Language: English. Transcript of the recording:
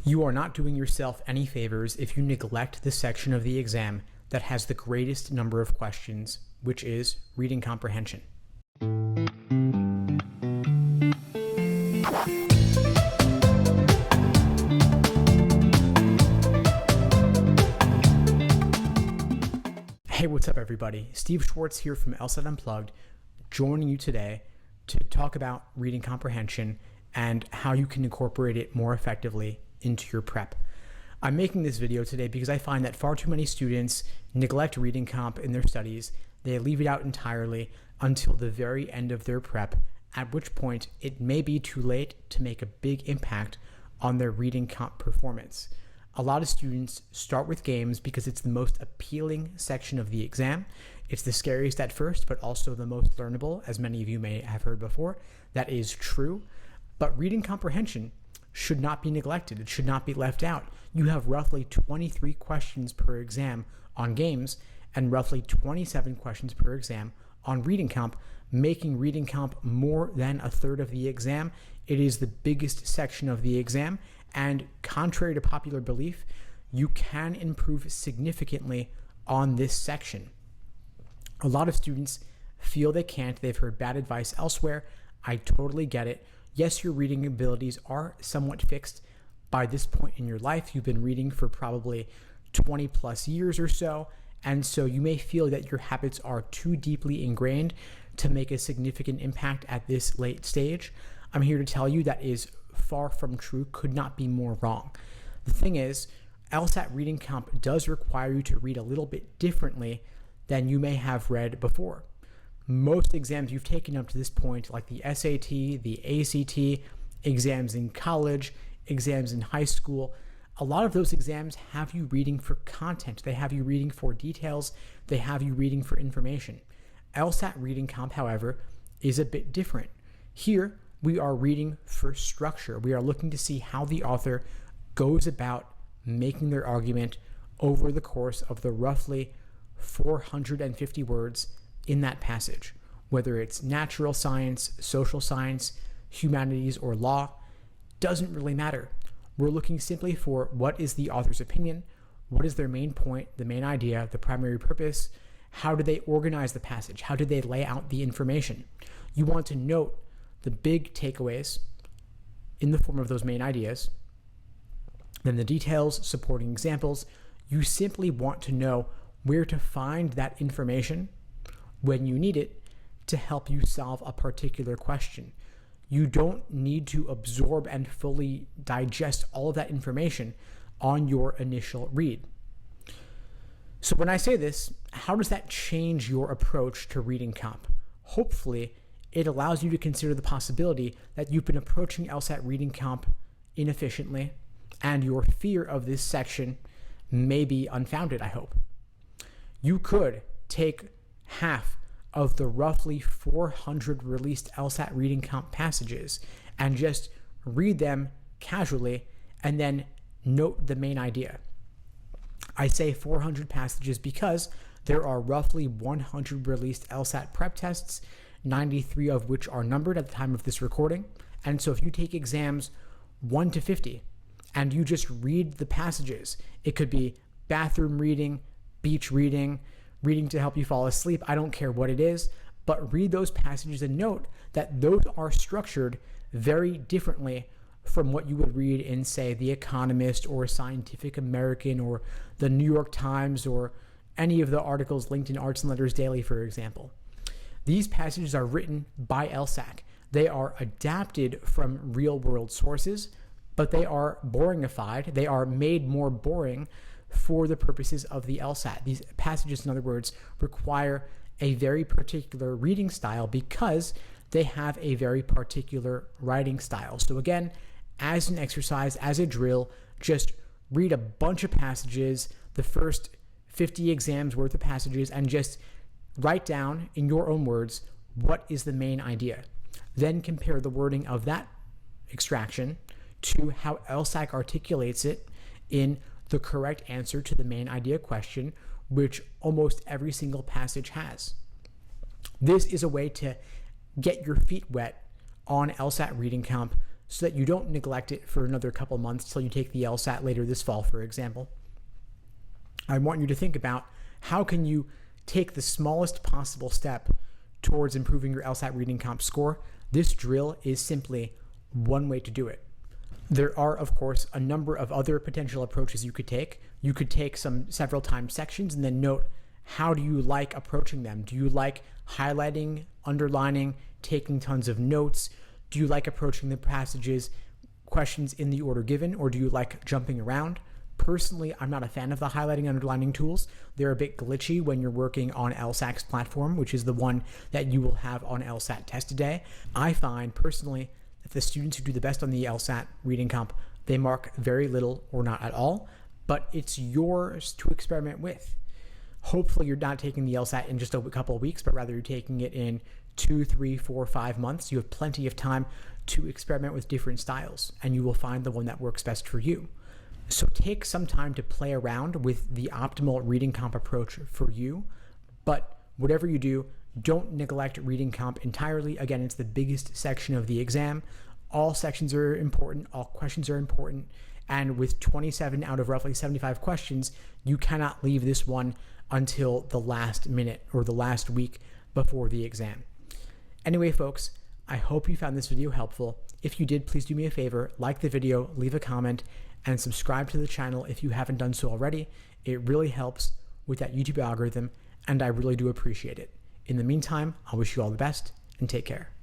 You are not doing yourself any favors if you neglect the section of the exam that has the greatest number of questions, which is reading comprehension. Hey, what's up everybody? Steve Schwartz here from LSAT Unplugged, joining you today to talk about reading comprehension and how you can incorporate it more effectively into your prep. I'm making this video today because I find that far too many students neglect reading comp in their studies. They leave it out entirely until the very end of their prep, at which point it may be too late to make a big impact on their reading comp performance. A lot of students start with games because it's the most appealing section of the exam. It's the scariest at first, but also the most learnable, as many of you may have heard before. That is true, but reading comprehension should not be neglected. It should not be left out. You have roughly 23 questions per exam on games and roughly 27 questions per exam on reading comp, making reading comp more than a third of the exam. It is the biggest section of the exam, and contrary to popular belief, you can improve significantly on this section. A lot of students feel they can't. They've heard bad advice elsewhere. I totally get it. Yes, your reading abilities are somewhat fixed by this point in your life. You've been reading for probably 20 plus years or so, and so you may feel that your habits are too deeply ingrained to make a significant impact at this late stage. I'm here to tell you that is far from true, could not be more wrong. The thing is, LSAT reading comp does require you to read a little bit differently than you may have read before. Most exams you've taken up to this point, like the SAT, the ACT, exams in college, exams in high school, a lot of those exams have you reading for content. They have you reading for details. They have you reading for information. LSAT reading comp, however, is a bit different. Here, we are reading for structure. We are looking to see how the author goes about making their argument over the course of the roughly 450 words in that passage, whether it's natural science, social science, humanities, or law, doesn't really matter. We're looking simply for what is the author's opinion, what is their main point, the main idea, the primary purpose, how do they organize the passage, how do they lay out the information. You want to note the big takeaways in the form of those main ideas, then the details, supporting examples. You simply want to know where to find that information when you need it to help you solve a particular question. You don't need to absorb and fully digest all of that information on your initial read. So when I say this, how does that change your approach to reading comp? Hopefully, it allows you to consider the possibility that you've been approaching LSAT reading comp inefficiently, and your fear of this section may be unfounded, I hope. You could take half of the roughly 400 released LSAT reading comp passages and just read them casually and then note the main idea. I say 400 passages because there are roughly 100 released LSAT prep tests, 93 of which are numbered at the time of this recording. And so if you take exams 1 to 50 and you just read the passages, it could be bathroom reading, beach reading, reading to help you fall asleep, I don't care what it is, but read those passages and note that those are structured very differently from what you would read in, say, The Economist or Scientific American or the New York Times or any of the articles linked in Arts and Letters Daily, for example. These passages are written by LSAC. They are adapted from real-world sources, but they are boringified. They are made more boring for the purposes of the LSAT. These passages, in other words, require a very particular reading style because they have a very particular writing style. So again, as an exercise, as a drill, just read a bunch of passages, the first 50 exams worth of passages, and just write down in your own words, what is the main idea? Then compare the wording of that extraction to how LSAC articulates it in the correct answer to the main idea question, which almost every single passage has. This is a way to get your feet wet on LSAT reading comp so that you don't neglect it for another couple months till you take the LSAT later this fall, for example. I want you to think about how can you take the smallest possible step towards improving your LSAT reading comp score. This drill is simply one way to do it. There are, of course, a number of other potential approaches you could take. You could take several time sections and then note, how do you like approaching them? Do you like highlighting, underlining, taking tons of notes? Do you like approaching the questions in the order given, or do you like jumping around? Personally, I'm not a fan of the highlighting and underlining tools. They're a bit glitchy when you're working on LSAT's platform, which is the one that you will have on LSAT test today. I find personally that the students who do the best on the LSAT reading comp, they mark very little or not at all, but it's yours to experiment with. Hopefully you're not taking the LSAT in just a couple of weeks, but rather you're taking it in 2, 3, 4, 5 months. You have plenty of time to experiment with different styles, and you will find the one that works best for you. So take some time to play around with the optimal reading comp approach for you, but whatever you do, don't neglect reading comp entirely. Again, it's the biggest section of the exam. All sections are important, all questions are important, and with 27 out of roughly 75 questions, you cannot leave this one until the last minute or the last week before the exam. Anyway, folks, I hope you found this video helpful. If you did, please do me a favor, like the video, leave a comment, and subscribe to the channel if you haven't done so already. It really helps with that YouTube algorithm, and I really do appreciate it. In the meantime, I wish you all the best, and take care.